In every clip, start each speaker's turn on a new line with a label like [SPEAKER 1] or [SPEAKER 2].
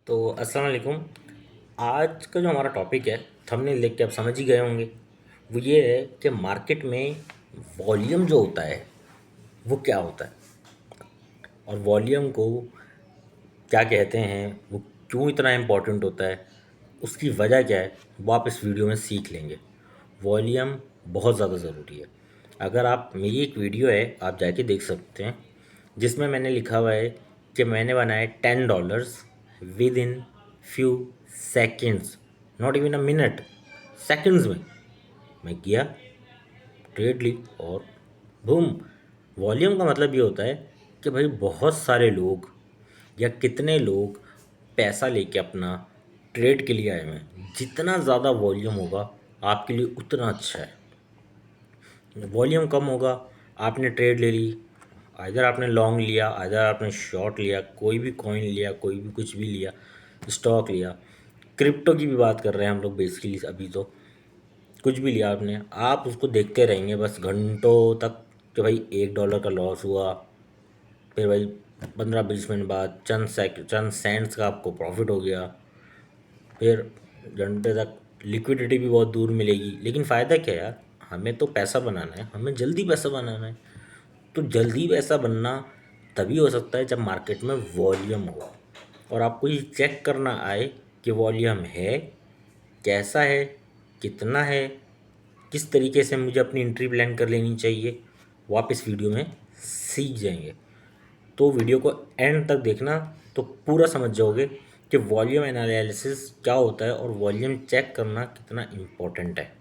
[SPEAKER 1] तो अस्सलाम वालेकुम। आज का जो हमारा टॉपिक है, थंबनेल देख के आप समझ ही गए होंगे। वो ये है कि मार्केट में वॉल्यूम जो होता है वो क्या होता है, और वॉल्यूम को क्या कहते हैं, वो क्यों इतना इम्पोर्टेंट होता है, उसकी वजह क्या है, वो आप इस वीडियो में सीख लेंगे। वॉल्यूम बहुत ज़्यादा ज़रूरी है। अगर आप, मेरी एक वीडियो है, आप जाके देख सकते हैं, जिसमें मैंने लिखा हुआ है कि मैंने बनाए $10 with in few seconds, not even a minute, seconds में मैं किया, ट्रेड ली और बूम। वॉल्यूम का मतलब ये होता है कि भाई बहुत सारे लोग या कितने लोग पैसा लेके अपना ट्रेड के लिए आए हुए हैं। जितना ज़्यादा वॉल्यूम होगा आपके लिए उतना अच्छा है। वॉल्यूम कम होगा, आपने ट्रेड ले ली, आइदर आपने लॉन्ग लिया, आइदर आपने शॉर्ट लिया, कोई भी कॉइन लिया, कोई भी कुछ भी लिया, स्टॉक लिया, क्रिप्टो की भी बात कर रहे हैं हम लोग बेसिकली अभी, तो कुछ भी लिया आपने, आप उसको देखते रहेंगे बस घंटों तक कि भाई $1 का लॉस हुआ, फिर भाई 15-20 मिनट बाद चंद सेंट्स का आपको प्रॉफिट हो गया, फिर घंटे तक लिक्विडिटी भी बहुत दूर मिलेगी। लेकिन फ़ायदा क्या है यार, हमें तो पैसा बनाना है, हमें जल्दी पैसा बनाना है। तो जल्दी पैसा बनना तभी हो सकता है जब मार्केट में वॉल्यूम हो, और आपको ये चेक करना आए कि वॉल्यूम है, कैसा है, कितना है, किस तरीके से मुझे अपनी एंट्री प्लान कर लेनी चाहिए, वो आप इस वीडियो में सीख जाएंगे। तो वीडियो को एंड तक देखना, तो पूरा समझ जाओगे कि वॉल्यूम एनालिसिस क्या होता है और वॉल्यूम चेक करना कितना इम्पोर्टेंट है।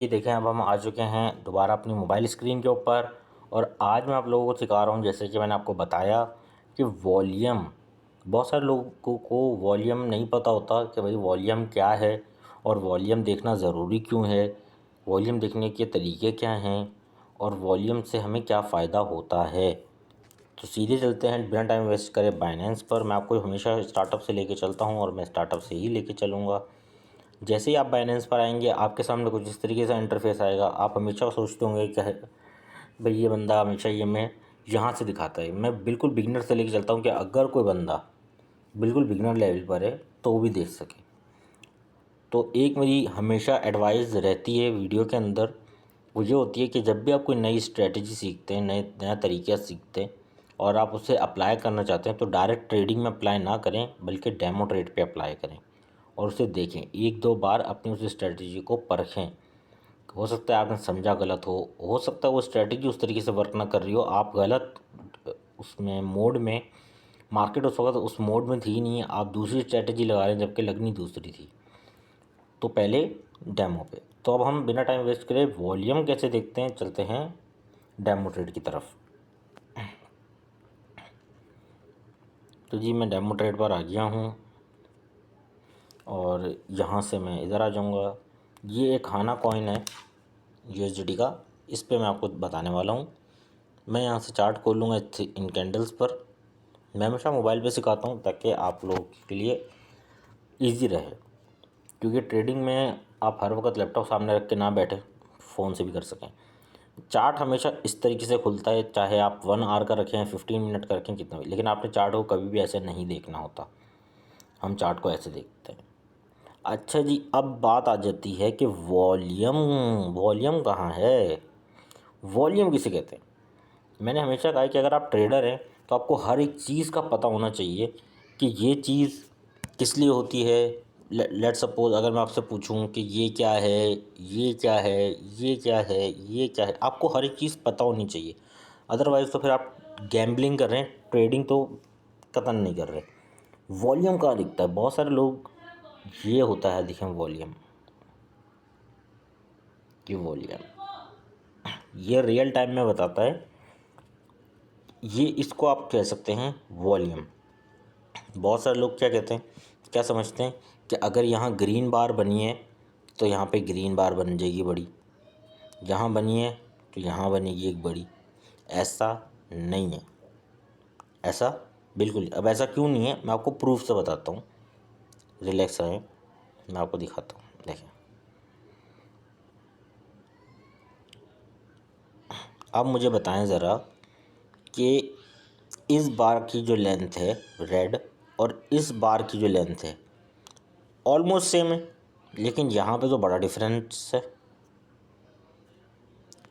[SPEAKER 1] ये देखें, अब हम आ चुके हैं दोबारा अपनी मोबाइल स्क्रीन के ऊपर, और आज मैं आप लोगों को सिखा रहा हूँ, जैसे कि मैंने आपको बताया कि वॉल्यूम, बहुत सारे लोगों को वॉल्यूम नहीं पता होता कि भाई वॉल्यूम क्या है, और वॉल्यूम देखना ज़रूरी क्यों है, वॉल्यूम देखने के तरीके क्या हैं, और वॉल्यूम से हमें क्या फ़ायदा होता है। तो सीधे चलते हैं बिना टाइम वेस्ट करे बाइनेंस पर। मैं आपको हमेशा स्टार्टअप से लेके चलता हूँ और मैं स्टार्टअप से ही लेके चलूँगा। जैसे ही आप बाइनेंस पर आएंगे, आपके सामने कुछ इस तरीके से इंटरफेस आएगा। आप हमेशा सोचते होंगे कि भाई ये बंदा हमेशा ये मैं यहाँ से दिखाता है। मैं बिल्कुल बिगिनर से लेके चलता हूँ कि अगर कोई बंदा बिल्कुल बिगिनर लेवल पर है तो वो भी देख सके। तो एक मेरी हमेशा एडवाइस रहती है वीडियो के अंदर, वो ये होती है कि जब भी आप कोई नई स्ट्रेटजी सीखते हैं, नया तरीका सीखते हैं और आप उसे अप्लाई करना चाहते हैं, तो डायरेक्ट ट्रेडिंग में अप्लाई ना करें, बल्कि डेमो ट्रेड पे अप्लाई करें और उसे देखें। 1-2 बार अपनी उस स्ट्रेटजी को परखें। हो सकता है आपने समझा गलत हो सकता है वो स्ट्रेटजी उस तरीके से वर्क ना कर रही हो, आप गलत उसमें मोड में, मार्केट उस वक्त उस मोड में थी नहीं, आप दूसरी स्ट्रेटजी लगा रहे हैं जबकि लगनी दूसरी थी। तो पहले डेमो पे। तो अब हम बिना टाइम वेस्ट करे वॉल्यूम कैसे देखते हैं, चलते हैं डेमो ट्रेड की तरफ। तो जी मैं डेमो ट्रेड पर आ गया हूँ और यहाँ से मैं इधर आ जाऊँगा। ये एक हाना कॉइन है USDT का, इस पे मैं आपको बताने वाला हूँ। मैं यहाँ से चार्ट खोल लूँगा इन कैंडल्स पर। मैं हमेशा मोबाइल पे सिखाता हूँ ताकि आप लोगों के लिए इजी रहे, क्योंकि ट्रेडिंग में आप हर वक्त लैपटॉप सामने रख के ना बैठे, फ़ोन से भी कर सकें। चार्ट हमेशा इस तरीके से खुलता है, चाहे आप 1 आवर का रखें, 15 मिनट का रखें, कितना भी, लेकिन आपने चार्ट को कभी भी ऐसे नहीं देखना होता। हम चार्ट को ऐसे देखते हैं। अच्छा जी, अब बात आ जाती है कि वॉल्यूम, वॉल्यूम कहाँ है, वॉल्यूम किसे कहते हैं। मैंने हमेशा कहा है कि अगर आप ट्रेडर हैं तो आपको हर एक चीज़ का पता होना चाहिए कि ये चीज़ किस लिए होती है। लेट सपोज अगर मैं आपसे पूछूं कि ये क्या है, ये क्या है, ये क्या है, ये क्या है, आपको हर एक चीज़ पता होनी चाहिए। अदरवाइज़ तो फिर आप गैम्बलिंग कर रहे हैं, ट्रेडिंग तो कतन नहीं कर रहे। वॉल्यूम कहाँ दिखता है, बहुत सारे लोग, ये होता है, देखें वॉल्यूम, ये वॉल्यूम, ये रियल टाइम में बताता है। ये इसको आप कह सकते हैं वॉल्यूम। बहुत सारे लोग क्या कहते हैं, क्या समझते हैं कि अगर यहाँ ग्रीन बार बनी है तो यहाँ पे ग्रीन बार बन जाएगी बड़ी, यहाँ बनी है तो यहाँ बनेगी एक बड़ी। ऐसा नहीं है, ऐसा बिल्कुल। अब ऐसा क्यों नहीं है, मैं आपको प्रूफ से बताता हूँ। रिलैक्स रहें, मैं आपको दिखाता हूँ। देखें, अब मुझे बताएं ज़रा कि इस बार की जो लेंथ है रेड, और इस बार की जो लेंथ है ऑलमोस्ट सेम है, लेकिन यहाँ पे तो बड़ा डिफरेंस है।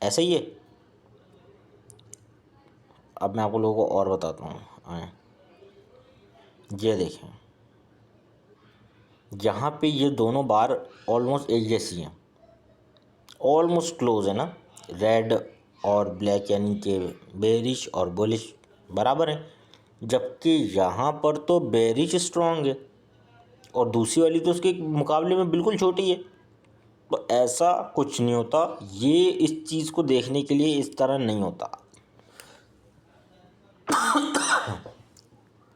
[SPEAKER 1] ऐसा ही है। अब मैं आपको लोगों को और बताता हूँ। ये देखें, यहाँ पे ये दोनों बार ऑलमोस्ट एक जैसी हैं, ऑलमोस्ट क्लोज है ना। रेड और ब्लैक यानी कि बेरिश और बुलिश बराबर हैं, जबकि यहाँ पर तो बेरिश स्ट्रांग है और दूसरी वाली तो उसके मुकाबले में बिल्कुल छोटी है। तो ऐसा कुछ नहीं होता, ये इस चीज़ को देखने के लिए इस तरह नहीं होता।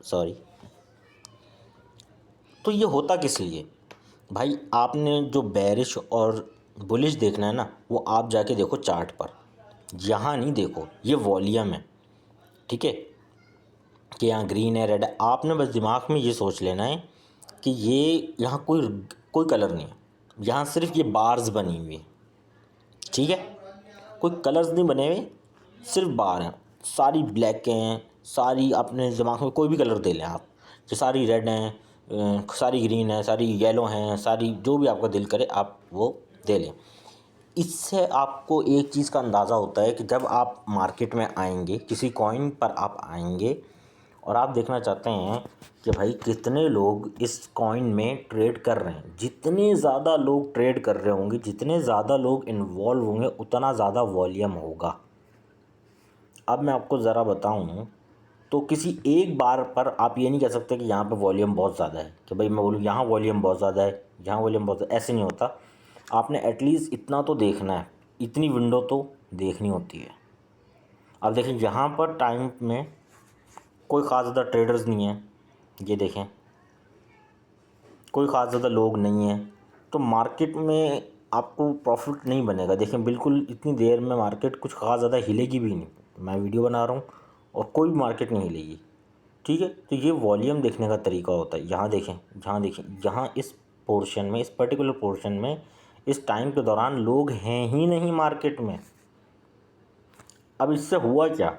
[SPEAKER 1] सॉरी। तो ये होता किस लिए भाई? आपने जो बेरिश और बुलिश देखना है ना, वो आप जाके देखो चार्ट पर, यहाँ नहीं देखो। ये वॉल्यूम है, ठीक है, कि यहाँ ग्रीन है, रेड है। आपने बस दिमाग में ये सोच लेना है कि ये यहाँ कोई कोई कलर नहीं है, यहाँ सिर्फ ये बार्स बनी हुई है, ठीक है। कोई कलर्स नहीं बने हुए, सिर्फ बार हैं। सारी ब्लैक हैं, सारी अपने दिमाग में कोई भी कलर दे लें आप, ये सारी रेड हैं, सारी ग्रीन है, सारी येलो हैं, सारी जो भी आपका दिल करे आप वो दे लें। इससे आपको एक चीज़ का अंदाज़ा होता है कि जब आप मार्केट में आएंगे, किसी कॉइन पर आप आएंगे और आप देखना चाहते हैं कि भाई कितने लोग इस कॉइन में ट्रेड कर रहे हैं, जितने ज़्यादा लोग ट्रेड कर रहे होंगे, जितने ज़्यादा लोग इन्वॉल्व होंगे, उतना ज़्यादा वॉल्यूम होगा। अब मैं आपको ज़रा बताऊं, तो किसी एक बार पर आप ये नहीं कह सकते कि यहाँ पे वॉल्यूम बहुत ज़्यादा है, कि भाई मैं बोलूँ यहाँ वॉल्यूम बहुत ज़्यादा है, यहाँ वॉल्यूम बहुत, ऐसे नहीं होता। आपने एटलीस्ट इतना तो देखना है, इतनी विंडो तो देखनी होती है। अब देखें, यहाँ पर टाइम में कोई ख़ास ज़्यादा ट्रेडर्स नहीं है, ये देखें कोई ख़ास ज़्यादा लोग नहीं हैं, तो मार्केट में आपको प्रॉफिट नहीं बनेगा। देखें बिल्कुल इतनी देर में मार्केट कुछ ख़ास ज़्यादा हिलेगी भी नहीं। मैं वीडियो बना रहा हूँ और कोई भी मार्केट नहीं हिलेगी, ठीक है। तो ये वॉल्यूम देखने का तरीका होता है। यहाँ देखें, यहाँ देखें, यहाँ इस पोर्शन में, इस पर्टिकुलर पोर्शन में इस टाइम के दौरान लोग हैं ही नहीं मार्केट में। अब इससे हुआ क्या,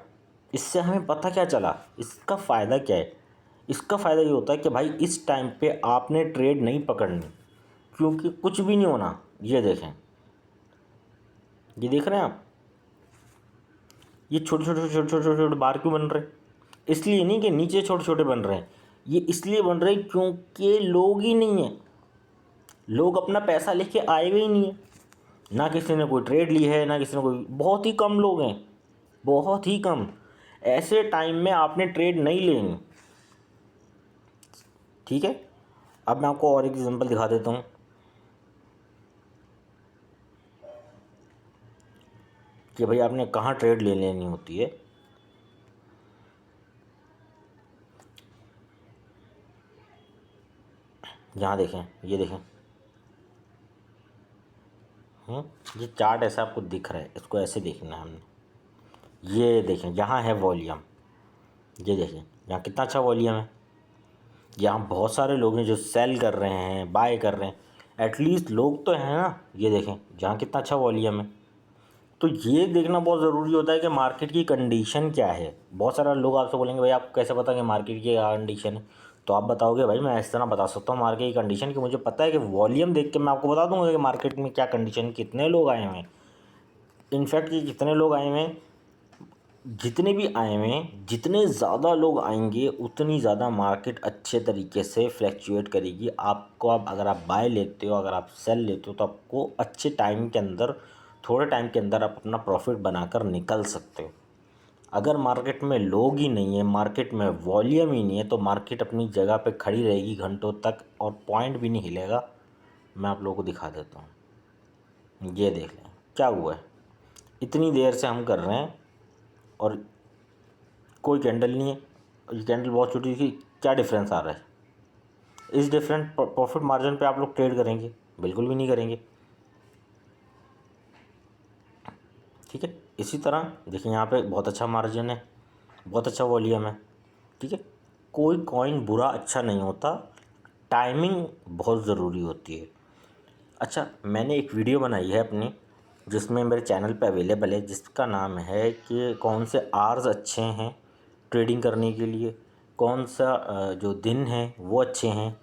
[SPEAKER 1] इससे हमें पता क्या चला, इसका फ़ायदा क्या है? इसका फ़ायदा ये होता है कि भाई इस टाइम पे आपने ट्रेड नहीं पकड़नी, क्योंकि कुछ भी नहीं होना। ये देखें, ये देख रहे हैं आप, ये छोटे छोटे छोटे छोटे छोटे बार क्यों बन रहे हैं? इसलिए नहीं कि नीचे छोटे छोटे बन रहे हैं, ये इसलिए बन रहे हैं क्योंकि लोग ही नहीं हैं। लोग अपना पैसा लेके आए हुए ही नहीं है, ना किसी ने कोई ट्रेड ली है, ना किसी ने कोई, बहुत ही कम लोग हैं, बहुत ही कम। ऐसे टाइम में आपने ट्रेड नहीं लेनी, ठीक है। अब मैं आपको और एक एग्जांपल दिखा देता हूँ कि भाई आपने कहाँ ट्रेड ले लेनी होती है। यहाँ देखें, ये देखें, ये चार्ट ऐसा आपको दिख रहा है, इसको ऐसे देखना है हमने। ये देखें, यहाँ है वॉल्यूम, ये देखें यहाँ कितना अच्छा वॉल्यूम है। यहाँ बहुत सारे लोग हैं जो सेल कर रहे हैं, बाय कर रहे हैं, एटलीस्ट लोग तो हैं ना। ये देखें यहाँ कितना अच्छा वॉल्यूम है। तो ये देखना बहुत ज़रूरी होता है कि मार्केट की कंडीशन क्या है। बहुत सारे लोग आपसे बोलेंगे भाई आपको कैसे पता कि मार्केट की क्या कंडीशन है? तो आप बताओगे भाई मैं इस तरह बता सकता हूँ मार्केट की कंडीशन कि मुझे पता है कि वॉल्यूम देख के मैं आपको बता दूंगा कि मार्केट में क्या कंडीशन, कितने लोग आए हुए हैं। इनफैक्ट ये कितने लोग आए हुए हैं, जितने भी आए हुए हैं, जितने ज़्यादा लोग आएंगे उतनी ज़्यादा मार्केट अच्छे तरीके से फ्लैक्चुएट करेगी। आपको, अब अगर आप बाय लेते हो, अगर आप सेल लेते हो, तो आपको अच्छे टाइम के अंदर, थोड़े टाइम के अंदर आप अपना प्रॉफिट बनाकर निकल सकते हो। अगर मार्केट में लोग ही नहीं है, मार्केट में वॉल्यूम ही नहीं है, तो मार्केट अपनी जगह पे खड़ी रहेगी घंटों तक और पॉइंट भी नहीं हिलेगा। मैं आप लोगों को दिखा देता हूँ, ये देख लें क्या हुआ है। इतनी देर से हम कर रहे हैं और कोई कैंडल नहीं है, ये कैंडल बहुत छोटी थी। क्या डिफरेंस आ रहा है? इस डिफरेंट प्रॉफिट मार्जिन पे आप लोग ट्रेड करेंगे? बिल्कुल भी नहीं करेंगे, ठीक है। इसी तरह देखिए यहाँ पे बहुत अच्छा मार्जिन है, बहुत अच्छा वॉल्यूम है, ठीक है। कोई कॉइन बुरा अच्छा नहीं होता, टाइमिंग बहुत ज़रूरी होती है। अच्छा, मैंने एक वीडियो बनाई है अपनी, जिसमें मेरे चैनल पे अवेलेबल है, जिसका नाम है कि कौन से आर्स अच्छे हैं ट्रेडिंग करने के लिए, कौन सा जो दिन है वो अच्छे हैं,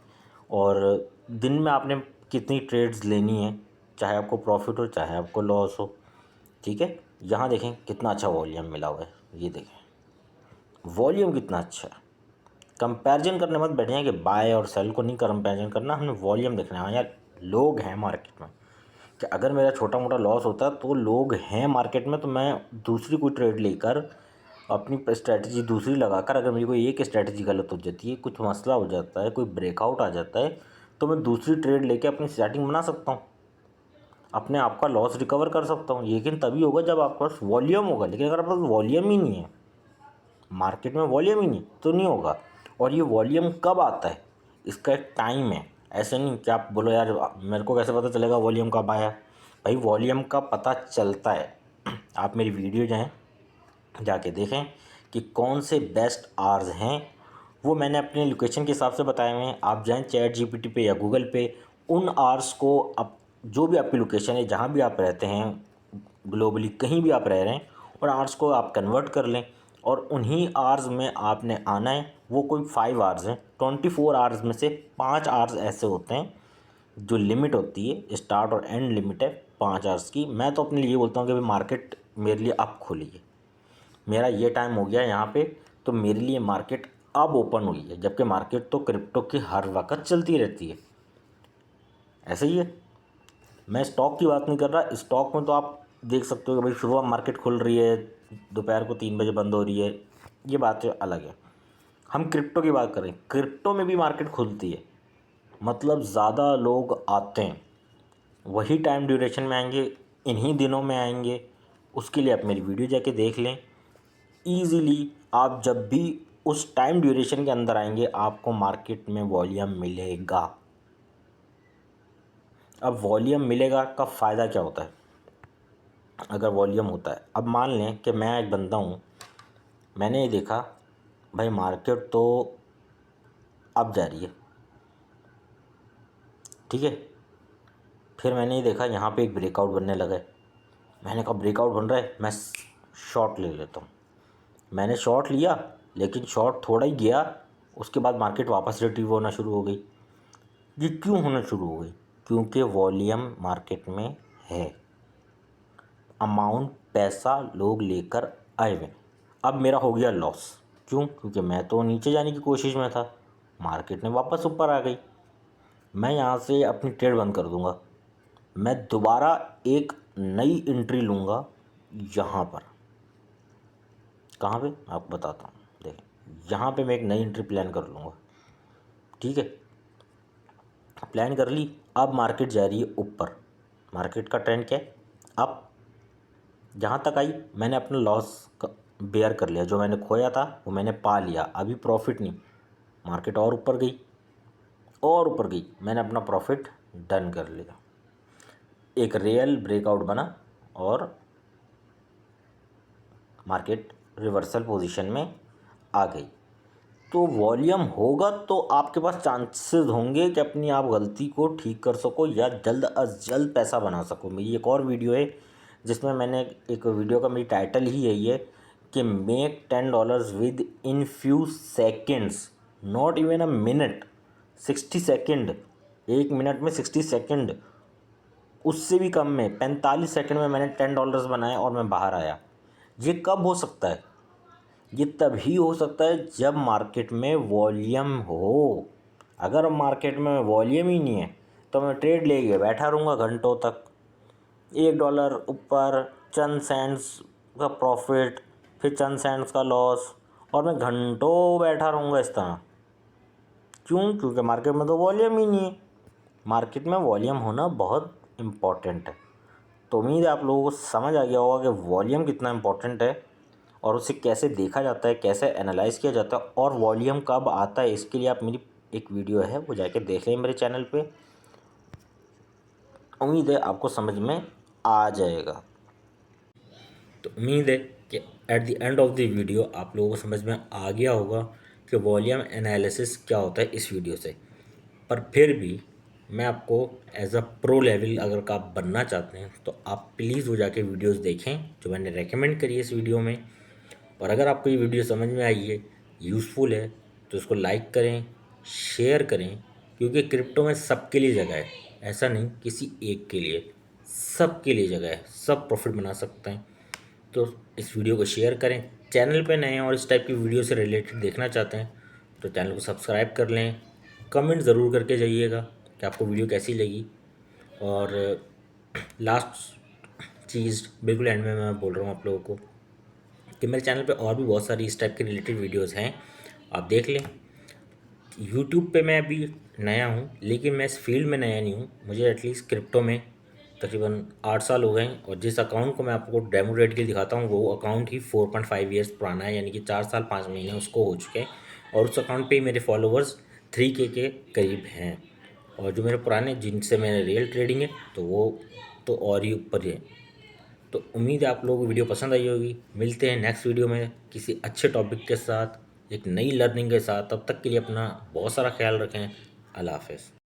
[SPEAKER 1] और दिन में आपने कितनी ट्रेड्स लेनी है, चाहे आपको प्रॉफिट हो चाहे आपको लॉस हो। ठीक है, यहाँ देखें कितना अच्छा वॉल्यूम मिला हुआ है, ये देखें वॉल्यूम कितना अच्छा है। कंपैरिजन करने मत बैठे हैं कि बाय और सेल को नहीं कंपैरिजन करना, हमें वॉल्यूम देखना है। हाँ यार, लोग हैं मार्केट में, कि अगर मेरा छोटा मोटा लॉस होता है तो लोग हैं मार्केट में, तो मैं दूसरी कोई ट्रेड लेकर अपनी स्ट्रैटेजी दूसरी लगाकर, अगर मेरी कोई एक स्ट्रैटेजी गलत हो जाती है, कुछ मसला हो जाता है, कोई ब्रेकआउट आ जाता है, तो मैं दूसरी ट्रेड लेके अपनी स्टार्टिंग बना सकता हूँ, अपने आप का लॉस रिकवर कर सकता हूँ। लेकिन तभी होगा जब आपके पास वॉल्यूम होगा। लेकिन अगर आपके पास वॉल्यूम ही नहीं है, मार्केट में वॉल्यूम ही नहीं, तो नहीं होगा। और ये वॉल्यूम कब आता है, इसका एक टाइम है। ऐसे नहीं कि आप बोलो यार मेरे को कैसे पता चलेगा वॉल्यूम कब आया। भाई वॉल्यूम का पता चलता है, आप मेरी वीडियो जाएँ जाके देखें कि कौन से बेस्ट आवर्स हैं, वो मैंने अपने लोकेशन के हिसाब से बताए हुए हैं। आप जाएँ चैट जीपीटी पे या गूगल पे, उन आवर्स को आप, जो भी आपकी लोकेशन है, जहाँ भी आप रहते हैं ग्लोबली, कहीं भी आप रह रहे हैं, और आवर्स को आप कन्वर्ट कर लें, और उन्हीं आवर्स में आपने आना है। वो कोई 5 आवर्स हैं, 24 आवर्स में से 5 आवर्स ऐसे होते हैं जो लिमिट होती है, स्टार्ट और एंड लिमिट है 5 आवर्स की। मैं तो अपने लिए बोलता हूँ कि भाई मार्केट मेरे लिए अब खुली है, मेरा ये टाइम हो गया यहाँ पे, तो मेरे लिए मार्केट अब ओपन हुई है। जबकि मार्केट तो क्रिप्टो की हर वक्त चलती रहती है, ऐसे ही है। मैं स्टॉक की बात नहीं कर रहा, स्टॉक में तो आप देख सकते हो कि भाई सुबह मार्केट खुल रही है, दोपहर को 3 बजे बंद हो रही है, ये बात अलग है। हम क्रिप्टो की बात करें, क्रिप्टो में भी मार्केट खुलती है, मतलब ज़्यादा लोग आते हैं, वही टाइम ड्यूरेशन में आएंगे, इन्हीं दिनों में आएंगे। उसके लिए आप मेरी वीडियो जाके देख लें। ईज़िली आप जब भी उस टाइम ड्यूरेशन के अंदर आएंगे, आपको मार्केट में वॉल्यूम मिलेगा। अब वॉल्यूम मिलेगा का फ़ायदा क्या होता है, अगर वॉल्यूम होता है। अब मान लें कि मैं एक बंदा हूँ, मैंने ये देखा भाई मार्केट तो अब जा रही है, ठीक है, फिर मैंने ये देखा यहाँ पे एक ब्रेकआउट बनने लगा है। मैंने कहा ब्रेकआउट बन रहा है, मैं शॉर्ट ले लेता हूँ। मैंने शॉर्ट लिया, लेकिन शॉर्ट थोड़ा ही गया, उसके बाद मार्केट वापस रिट्रीव होना शुरू हो गई। ये क्यों होना शुरू हो गई, क्योंकि वॉल्यूम मार्केट में है, अमाउंट पैसा लोग लेकर आए हुए। अब मेरा हो गया लॉस, क्यों, क्योंकि मैं तो नीचे जाने की कोशिश में था, मार्केट ने वापस ऊपर आ गई। मैं यहाँ से अपनी ट्रेड बंद कर दूँगा, मैं दोबारा एक नई एंट्री लूँगा यहाँ पर। कहाँ पे आपको बताता हूँ, देखें यहाँ पे मैं एक नई एंट्री प्लान कर लूँगा, ठीक है। प्लान कर ली, अब मार्केट जा रही है ऊपर, मार्केट का ट्रेंड क्या है, अब जहाँ तक आई मैंने अपना लॉस बेयर कर लिया, जो मैंने खोया था वो मैंने पा लिया, अभी प्रॉफिट नहीं। मार्केट और ऊपर गई और ऊपर गई, मैंने अपना प्रॉफिट डन कर लिया, एक रियल ब्रेकआउट बना और मार्केट रिवर्सल पोजीशन में आ गई। तो वॉल्यूम होगा तो आपके पास चांसेस होंगे कि अपनी आप गलती को ठीक कर सको या जल्द अज जल्द पैसा बना सको। मेरी एक और वीडियो है जिसमें मैंने, एक वीडियो का मेरी टाइटल ही यही है कि make $10 with in few seconds, not even a minute, 60 second, 1 minute में 60 सेकेंड, उससे भी कम में 45 सेकेंड में मैंने $10 बनाए और मैं बाहर आया। ये कब हो सकता है, ये तभी हो सकता है जब मार्केट में वॉल्यूम हो। अगर मार्केट में वॉल्यूम ही नहीं है तो मैं ट्रेड लेके बैठा रहूँगा घंटों तक, $1 ऊपर, चंद सेंट्स का प्रॉफिट, फिर चंद सेंट्स का लॉस, और मैं घंटों बैठा रहूँगा इस तरह। क्यों, क्योंकि मार्केट में तो वॉल्यूम ही नहीं है। मार्केट में वॉल्यूम होना बहुत इम्पॉर्टेंट है। तो उम्मीद है आप लोगों को समझ आ गया होगा कि वॉल्यूम कितना इम्पोर्टेंट है, और उसे कैसे देखा जाता है, कैसे एनालाइज किया जाता है, और वॉल्यूम कब आता है। इसके लिए आप मेरी एक वीडियो है वो जाके देख लें मेरे चैनल पे, उम्मीद है आपको समझ में आ जाएगा। तो उम्मीद है कि at the end of the video आप लोगों को समझ में आ गया होगा कि वॉल्यूम एनालिसिस क्या होता है इस वीडियो से। पर फिर भी मैं आपको एज अ प्रो लेवल अगर आप बनना चाहते हैं तो आप प्लीज़ वो जाके वीडियोस देखें जो मैंने रेकमेंड करी है इस वीडियो में। और अगर आपको ये वीडियो समझ में आई है, यूज़फुल है, तो इसको लाइक करें, शेयर करें, क्योंकि क्रिप्टो में सबके लिए जगह है, ऐसा नहीं किसी एक के लिए, सबके लिए जगह है, सब प्रॉफिट बना सकते हैं। तो इस वीडियो को शेयर करें। चैनल पे नए हैं और इस टाइप की वीडियो से रिलेटेड देखना चाहते हैं तो चैनल को सब्सक्राइब कर लें। कमेंट ज़रूर करके जाइएगा कि आपको वीडियो कैसी लगी। और लास्ट चीज़ बिल्कुल एंड में मैं बोल रहा हूँ आप लोगों को कि मेरे चैनल पे और भी बहुत सारी इस टाइप के रिलेटेड वीडियोज़ हैं, आप देख लें। यूट्यूब पे मैं अभी नया हूँ, लेकिन मैं इस फील्ड में नया नहीं हूँ। मुझे एटलीस्ट क्रिप्टो में तकरीबन 8 साल हो गए हैं, और जिस अकाउंट को मैं आपको डेमो रेट के लिए दिखाता हूँ वो अकाउंट ही 4.5 ईयर्स पुराना है, यानी कि 4 साल 5 महीने उसको हो चुके हैं। और उस अकाउंट पे ही मेरे फॉलोवर्स 3K के करीब हैं। और जो मेरे पुराने जिनसे मेरे रियल ट्रेडिंग है तो वो तो और ही ऊपर है। तो उम्मीद है आप लोगों को वीडियो पसंद आई होगी। मिलते हैं नेक्स्ट वीडियो में किसी अच्छे टॉपिक के साथ, एक नई लर्निंग के साथ। तब तक के लिए अपना बहुत सारा ख्याल रखें। अल्लाह हाफ़िज़।